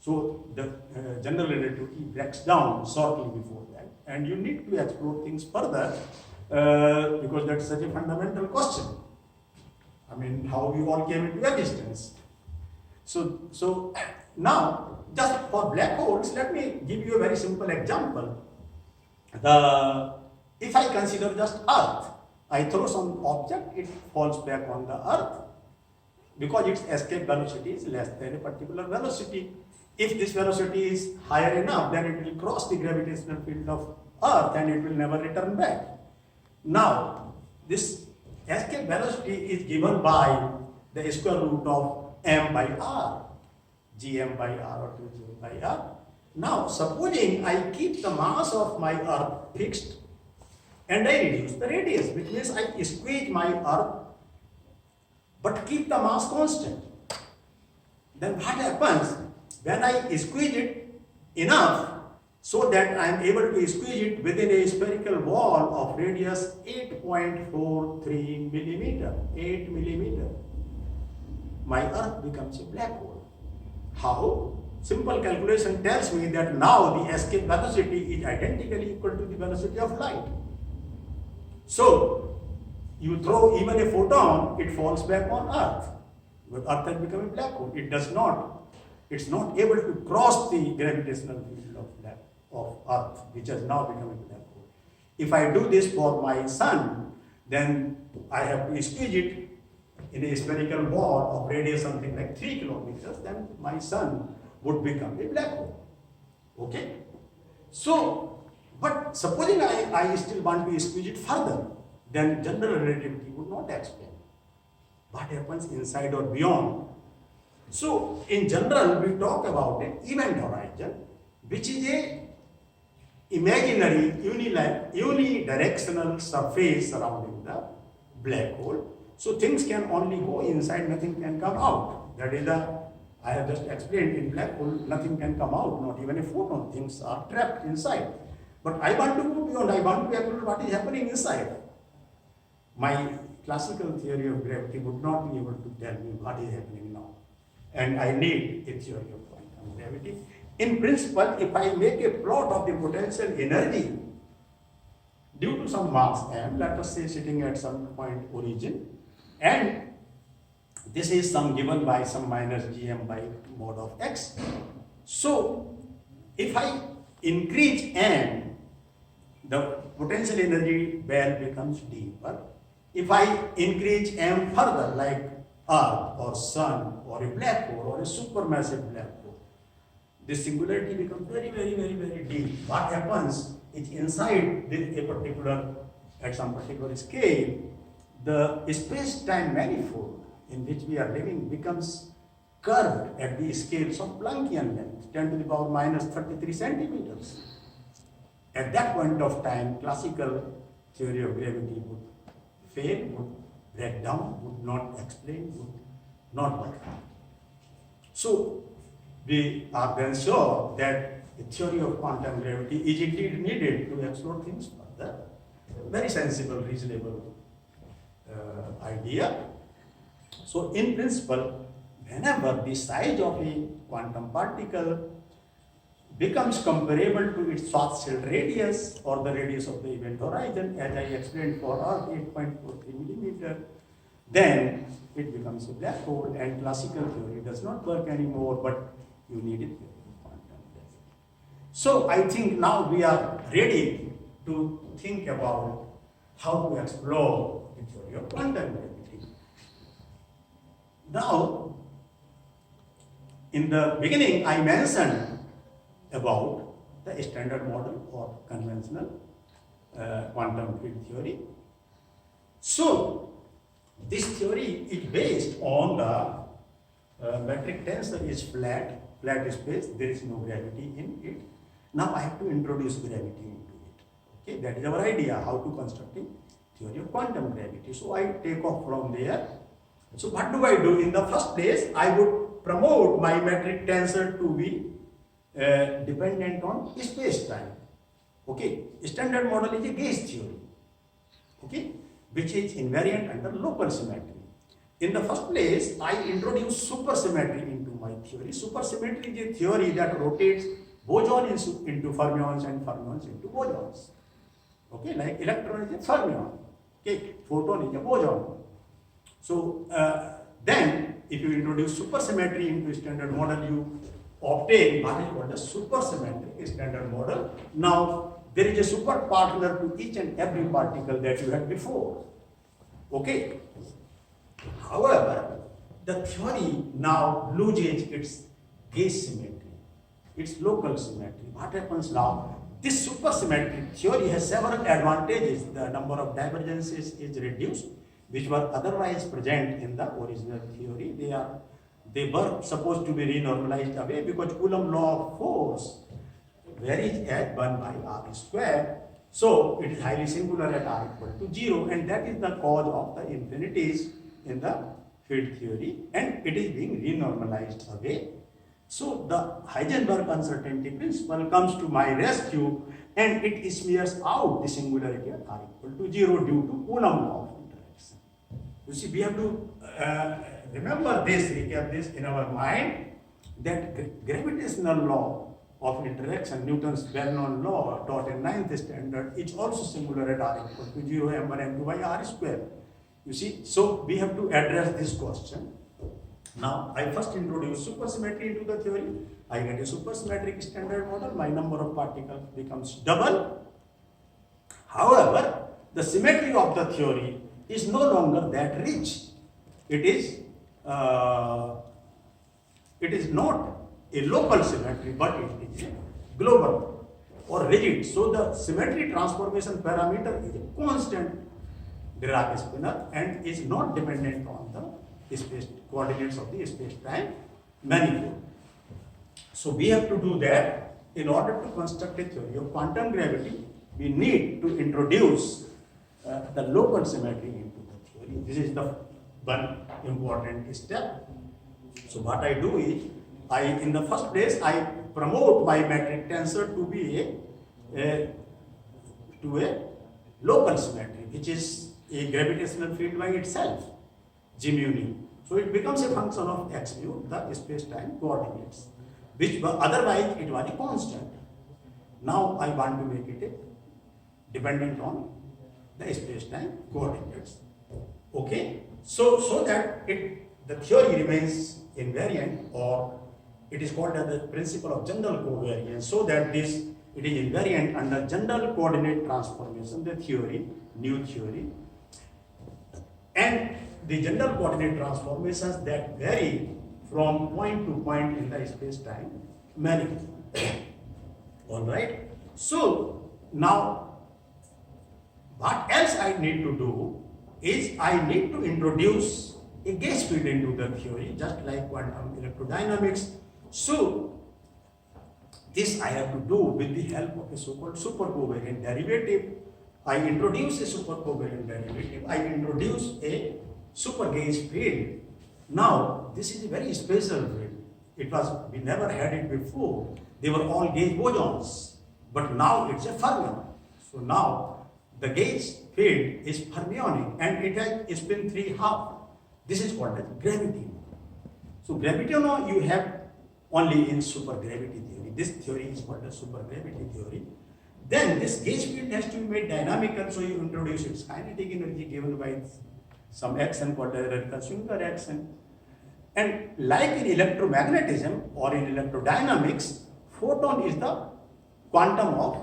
So the general relativity breaks down shortly before that, and you need to explore things further because that's such a fundamental question. I mean, how we all came into existence. So now, just for black holes, let me give you a very simple example. If I consider just Earth, I throw some object, it falls back on the Earth because its escape velocity is less than a particular velocity. If this velocity is higher enough, then it will cross the gravitational field of Earth and it will never return back. Now, this escape velocity is given by the square root of m by r, gm by r or 2gm by r. Now, supposing I keep the mass of my Earth fixed and I reduce the radius, which means I squeeze my Earth but keep the mass constant. Then what happens when I squeeze it enough so that I am able to squeeze it within a spherical wall of radius 8.43 millimeter, 8 millimeter, my Earth becomes a black hole. How? Simple calculation tells me that now the escape velocity is identically equal to the velocity of light. So, you throw even a photon, it falls back on Earth. But Earth has become a black hole. It's not able to cross the gravitational field of Earth, which has now become a black hole. If I do this for my sun, then I have to squeeze it in a spherical wall of radius something like 3 kilometers, then my sun would become a black hole. Okay? So, but supposing I still want to squeeze it further, then general relativity would not explain what happens inside or beyond. So, in general, we talk about an event horizon, which is a imaginary unidirectional surface surrounding the black hole. So, things can only go inside, nothing can come out. That is I have just explained, in black hole, nothing can come out, not even a photon. Things are trapped inside. But I want to go beyond, I want to explore what is happening inside. My classical theory of gravity would not be able to tell me what is happening now. And I need a theory of quantum gravity. In principle, if I make a plot of the potential energy due to some mass m, let us say sitting at some point origin, and this is some given by some minus gm by mod of x. So, if I increase m, the potential energy band becomes deeper. If I increase m further, like Earth or Sun or a black hole or a supermassive black hole, this singularity becomes very, very, very, very deep. What happens is inside at some particular scale, the space-time manifold in which we are living becomes curved at the scales of Planckian length, 10 to the power minus 33 centimeters. At that point of time, classical theory of gravity would fail, would break down, would not explain, would not work. So, we are then sure that the theory of quantum gravity is indeed needed to explore things further. Very sensible, reasonable idea. So, in principle, whenever the size of a quantum particle becomes comparable to its Schwarzschild radius or the radius of the event horizon, as I explained for Earth, 8.43 millimeter, then it becomes a black hole, and classical theory does not work anymore, but you need it in quantum gravity. So I think now we are ready to think about how to explore the theory of quantum gravity. Now, in the beginning, I mentioned about the standard model or conventional quantum field theory. So, this theory is based on the metric tensor is flat space, there is no gravity in it. Now I have to introduce gravity into it. Okay, that is our idea, how to construct a theory of quantum gravity. So I take off from there. So what do I do? In the first place, I would promote my metric tensor to be dependent on space-time. Okay, standard model is a gauge theory. Okay, which is invariant under local symmetry. In the first place, I introduce supersymmetry into my theory. Supersymmetry is a theory that rotates bosons into fermions and fermions into bosons. Okay, like electron is a fermion. Okay, photon is a boson. So then, if you introduce supersymmetry into standard model, you obtain what is called a supersymmetric standard model. Now, there is a super partner to each and every particle that you had before. Okay. However, the theory now loses its gauge symmetry, its local symmetry. What happens now? This supersymmetric theory has several advantages. The number of divergences is reduced, which were otherwise present in the original theory. They were supposed to be renormalized away because Coulomb law of force varies as 1 by r square. So it is highly singular at r equal to 0, and that is the cause of the infinities in the field theory, and it is being renormalized away. So the Heisenberg uncertainty principle comes to my rescue, and it smears out the singularity at r equal to 0 due to Coulomb law of interaction. You see, we have to remember this, recap this in our mind, that gravitational law of interaction, Newton's well-known law taught in 9th standard, is also singular at r equal to 0, m1, m2 by r square. You see, so we have to address this question. Now, I first introduce supersymmetry into the theory. I get a supersymmetric standard model. My number of particles becomes double. However, the symmetry of the theory is no longer that rich. It is not a local symmetry, but it is a global or rigid. So the symmetry transformation parameter is a constant Dirac spinner and is not dependent on the space coordinates of the space-time manifold. So we have to do that. In order to construct a theory of quantum gravity, we need to introduce the local symmetry into the theory. This is the one important step. So what I do is, in the first place, I promote my metric tensor to be a local symmetry, which is a gravitational field by itself, G mu nu. So it becomes a function of x mu, the space-time coordinates, which otherwise it was a constant. Now I want to make it dependent on the space-time coordinates. Okay, so that the theory remains invariant, or it is called as the principle of general covariance, so that it is invariant under general coordinate transformation, the theory, new theory. And the general coordinate transformations that vary from point to point in the space-time manifold. All right. So now, what else I need to do is I need to introduce a gauge field into the theory, just like quantum electrodynamics. So this I have to do with the help of a so-called supercovariant derivative. I introduce a supercovariant derivative. I introduce a super gauge field. Now, this is a very special field. We never had it before. They were all gauge bosons, but now it's a fermion. So now the gauge field is fermionic and it has spin 3/2. This is called as gravity. So gravity now you have only in supergravity theory. This theory is called the supergravity theory. Then this gauge field has to be made dynamical, so you introduce its kinetic energy given by some action called the Radical-Schwinger action. And like in electromagnetism or in electrodynamics, photon is the quantum of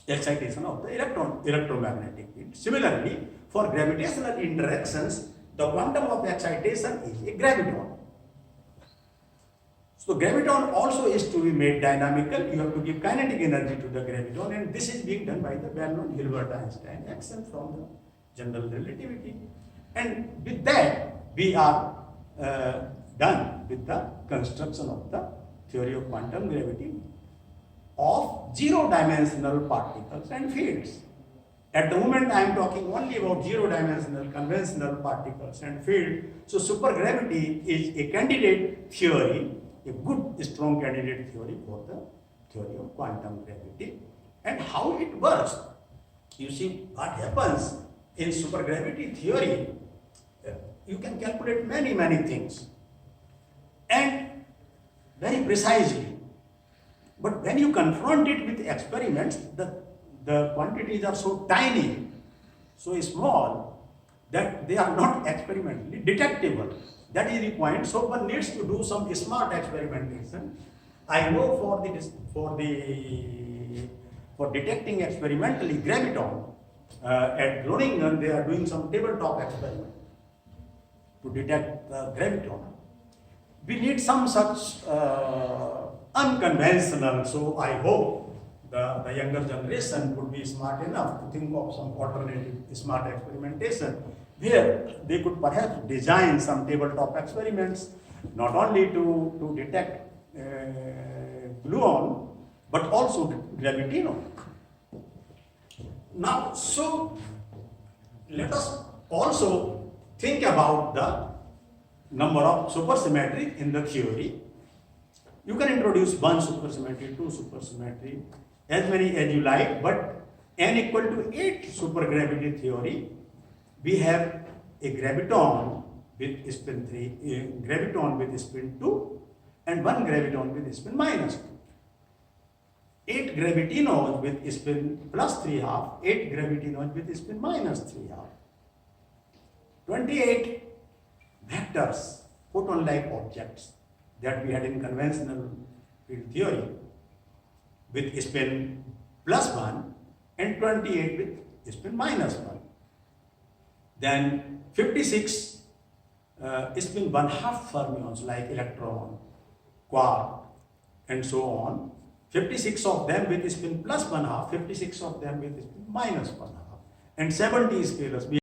excitation of the electromagnetic field. Similarly, for gravitational interactions, the quantum of excitation is a graviton. So graviton also is to be made dynamical. You have to give kinetic energy to the graviton, and this is being done by the well-known Hilbert-Einstein action from the general relativity. And with that, we are done with the construction of the theory of quantum gravity of zero-dimensional particles and fields. At the moment, I am talking only about zero-dimensional conventional particles and fields. So supergravity is a candidate theory, a good, strong candidate theory for the theory of quantum gravity. And how it works, you see, what happens in supergravity theory, you can calculate many things. And very precisely. But when you confront it with experiments, the quantities are so tiny, so small, that they are not experimentally detectable. That is the point. So one needs to do some smart experimentation. I know for detecting experimentally graviton at Groningen, they are doing some tabletop experiment to detect graviton. We need some such unconventional. So I hope the younger generation would be smart enough to think of some alternative smart experimentation where they could perhaps design some tabletop experiments, not only to detect gluon, but also graviton. Now, so let us also think about the number of supersymmetry in the theory. You can introduce one supersymmetry, two supersymmetry, as many as you like, but n equal to 8 supergravity theory, we have a graviton with spin 3, a graviton with spin 2, and one graviton with spin minus 2. 8 gravitinos with spin plus 3/2, 8 gravitinos with spin minus 3/2. 28 vectors, photon-like objects that we had in conventional field theory with spin plus 1 and 28 with spin minus 1. Then 56 spin 1/2 fermions like electron, quark, and so on. 56 of them with spin plus 1/2, 56 of them with spin minus 1/2, and 70 scalars.